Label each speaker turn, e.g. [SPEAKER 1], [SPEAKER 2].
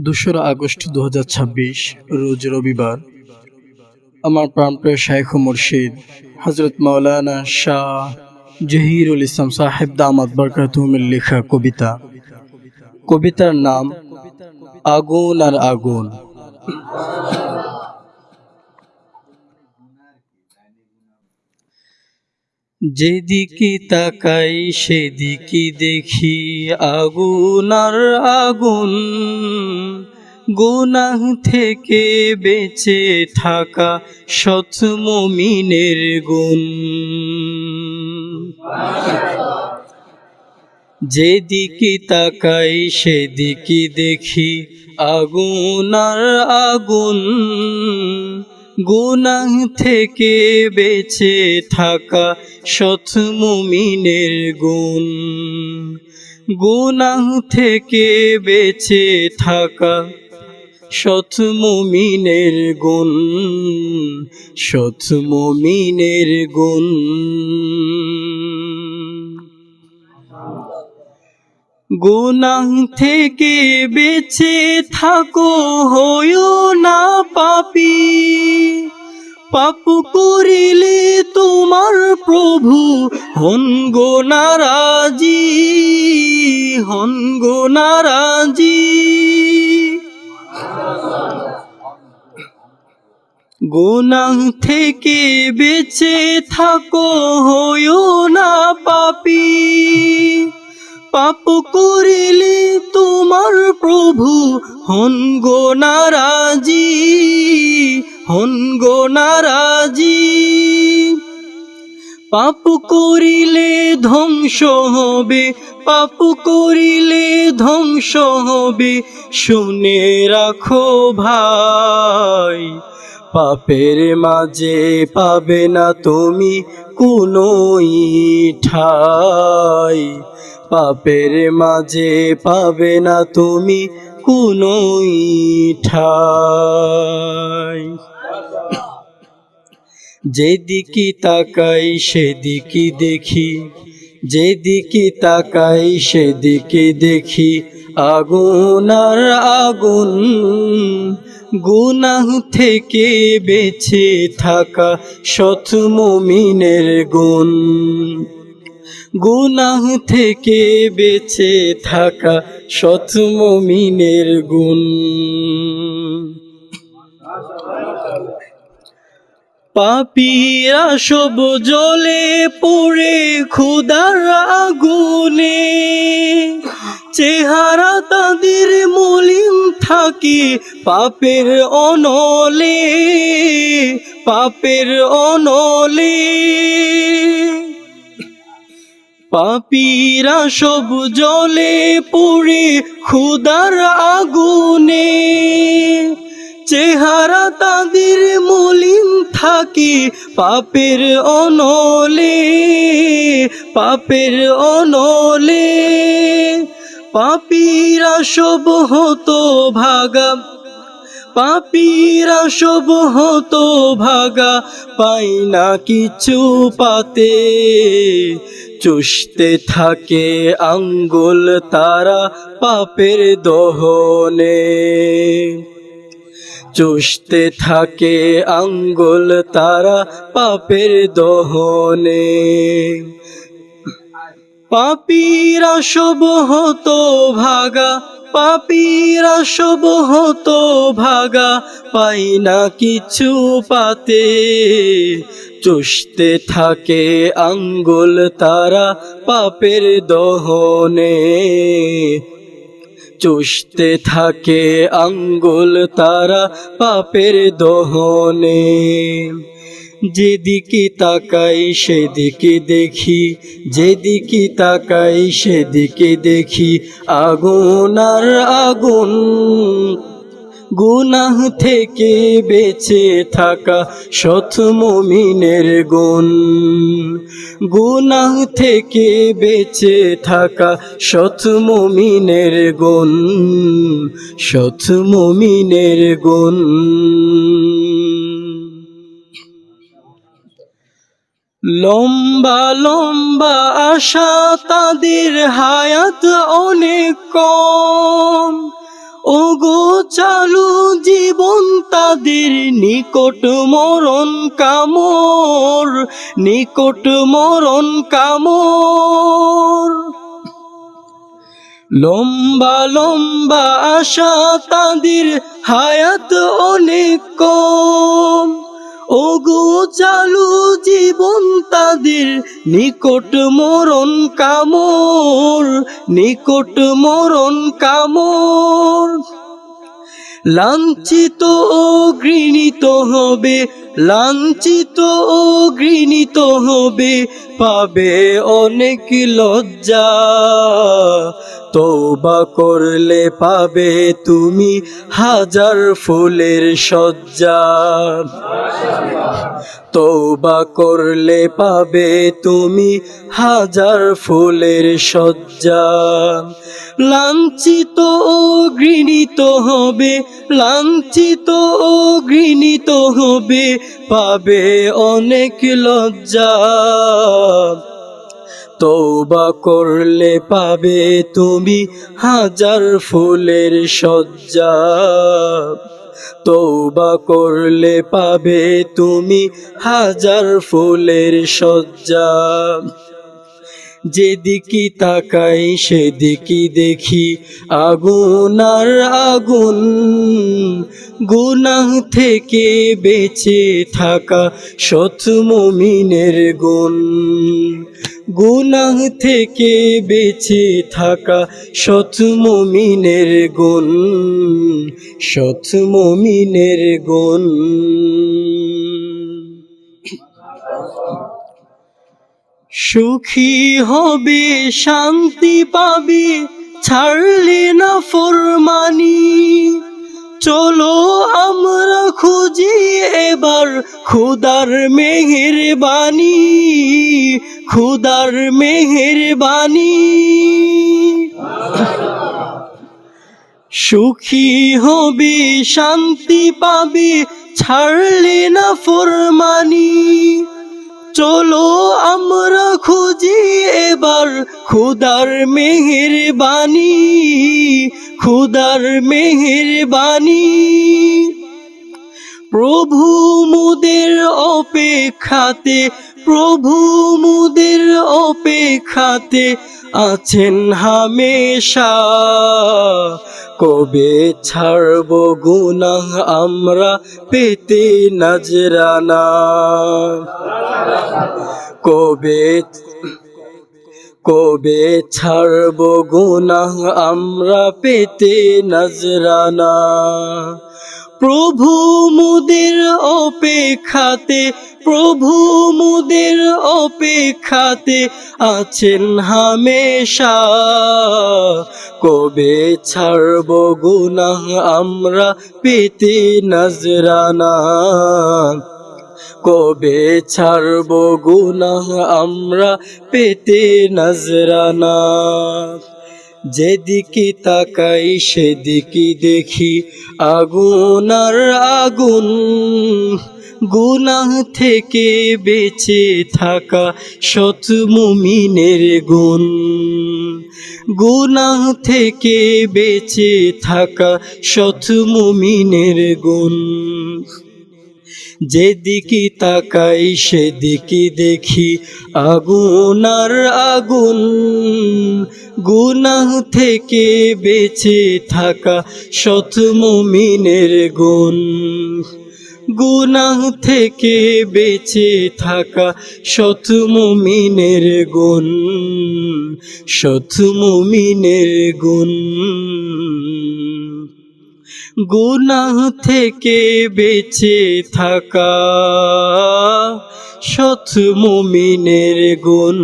[SPEAKER 1] 2রা August 2026 রোজ রবিবার। আমার প্রাণপ্রিয় শাইখ ও মুর্শিদ হযরত মাওলানা শাহ জহিরুল ইসলাম সাহেব দামাত বরকাতুহুমের লেখা কবিতা। কবিতার নাম আগুন আর আগুন। যেদিকে তাকাই সেদিকে দেখি আগুন আর আগুন, গুনাহ থেকে বেঁচে থাকা সৎ মুমিনের গুণ। যেদিকে তাকাই সেদিকে দেখি আগুন আর আগুন, গুনাহ থেকে বেঁচে থাকা সৎ মুমিনের গুণ। গুনাহ থেকে বেঁচে থাকা সৎ মুমিনের গুণ, সৎ মুমিনের গুণ। গুনাহ থেকে বেঁচে থাকো, হইও না পাপী। পাপ করিলে তোমার প্রভু হন গো নারাজি, হন গো নারাজি। গুনাহ থেকে বেঁচে থাকো, হইও না পাপী। পাপ করিলে তোমার প্রভু হন গো নারাজি, হন গো নারাজি। পাপ করিলে ধ্বংস হবে, পাপ করিলে ধ্বংস হবে, শুনে রাখো ভাই। পাপের মাঝে পাবে না তুমি কোনোই ঠাই, পাপের মাঝে পাবে না তুমি কোনোই ঠাই। যেদিকে তাকাই সেদিকে দেখি, যেদিকে তাকাই সেদিকে দেখি আগুন আর আগুন, গুনাহ থেকে বেঁচে থাকা সৎ মুমিনের গুণ। গুনাহ থেকে বেঁচে থাকা সৎ মুমিনের গুণ। পাপীরা সব জ্বলে পড়ে ক্ষুধার আগুনে, চেহারা তাদের মলিন থাকে পাপের অনলে, পাপের অনলে। পাপীরা সব জ্বলে পড়ে ক্ষুধার আগুনে, চেহারা তাদের মলিন থাকে পাপের অনলে, পাপের অনলে। পাপীরা সব হতো ভাগা, পাপীরা সব হতো ভাগা, পাই না কিছু পাতে। চুষতে থাকে আঙ্গুল তারা পাপের দহনে, চুষতে থাকে আঙ্গুল তারা পাপের দহনে। পাপীরা সব হতো ভাগা, পাপীরা সব হতো ভাগা, পাই না কিছু পাতে। চুষতে থাকে আঙ্গুল তারা পাপের দহনে, চুষতে থাকে আঙ্গুল তারা পাপের দহনে। যেদিকে তাকাই সেদিকে দেখি, যেদিকে তাকাই সেদিকে দেখি আগুন আর আগুন, গুনাহ থেকে বেঁচে থাকা সৎ মুমিনের গুণ। গুনাহ থেকে বেঁচে থাকা সৎ মুমিনের গুণ, সৎ মুমিনের গুণ। লম্বা লম্বা আশা তাদের হায়াত অনেক কম, ওগো চালু জীবন তাদের নিকট মরণ কামর, নিকট মরণ কামর। লম্বা লম্বা আশা তাদের হায়াত অনেক কম। ওগো চালু জীবন তাদের নিকট মরণ কামর, নিকট মরণ কামর। লাঞ্ছিত ও ঘৃণিত হবে, লাঞ্ছিত ও ঘৃণিত হবে, পাবে অনেক লজ্জা। তওবা করলে পাবে তুমি হাজার ফুলের সজ্জা। তওবা করলে পাবে তুমি হাজার ফুলের সজ্জা। লাঞ্ছিত ও ঘৃণিত হবে, লাঞ্ছিত ও ঘৃণিত হবে, পাবে অনেক লজ্জা। তওবা করলে পাবে তুমি হাজার ফুলের সজ্জা। তওবা করলে পাবে তুমি হাজার ফুলের সজ্জা। যেদিকে তাকাই সেদিকে দেখি আগুন আর আগুন। গুনাহ থেকে বেঁচে থাকা সৎ মুমিনের গুণ। গুনাহ থেকে বেঁচে থাকা সৎ মুমিনের গুণ, সৎ মুমিনের গুণ। সুখী হবে শান্তি পাবে ছাড়লে না ফরমানি। চলো আমরা খুঁজি এবার খুদার মেহেরবানি, খুদার মেহেরবানি। সুখী হবে শান্তি পাবে ছাড়লে না ফরমানি। চলো আমরা খুঁজি এবার খুদার মেহেরবানি, খুদার মেহেরবানি। প্রভু মুদের অপেক্ষাতে, প্রভু মুদের অপেক্ষাতে আছেন হামেশা। কবে ছাড়ব গুনাহ আমরা পেতে নজরানা। কবে কবে ছাড়ব গুনাহ আমরা পেতে নজরানা। প্রভু মুদের অপেক্ষাতে, প্রভু মুদের অপেক্ষাতে আছেন হামেশা। কবে ছাড়ব গুনাহ আমরা পেতে নজরানা। কবে ছাড়ব গুনাহ আমরা পেতে নজরানা। যেদিকে তাকাই সেদিকে দেখি আগুন আর আগুন। গুনাহ থেকে বেঁচে থাকা সৎ মুমিনের গুণ। গুনাহ থেকে বেঁচে থাকা সৎ মুমিনের গুণ। যেদিকে তাকাই সেদিকে দেখি আগুন আর আগুন। গুনাহ থেকে বেঁচে থাকা সৎ মুমিনের গুণ। গুনাহ থেকে বেঁচে থাকা সৎ মুমিনের গুণ, সৎ মুমিনের গুণ। গুনাহ থেকে বেঁচে থাকা সৎ মুমিনের গুণ।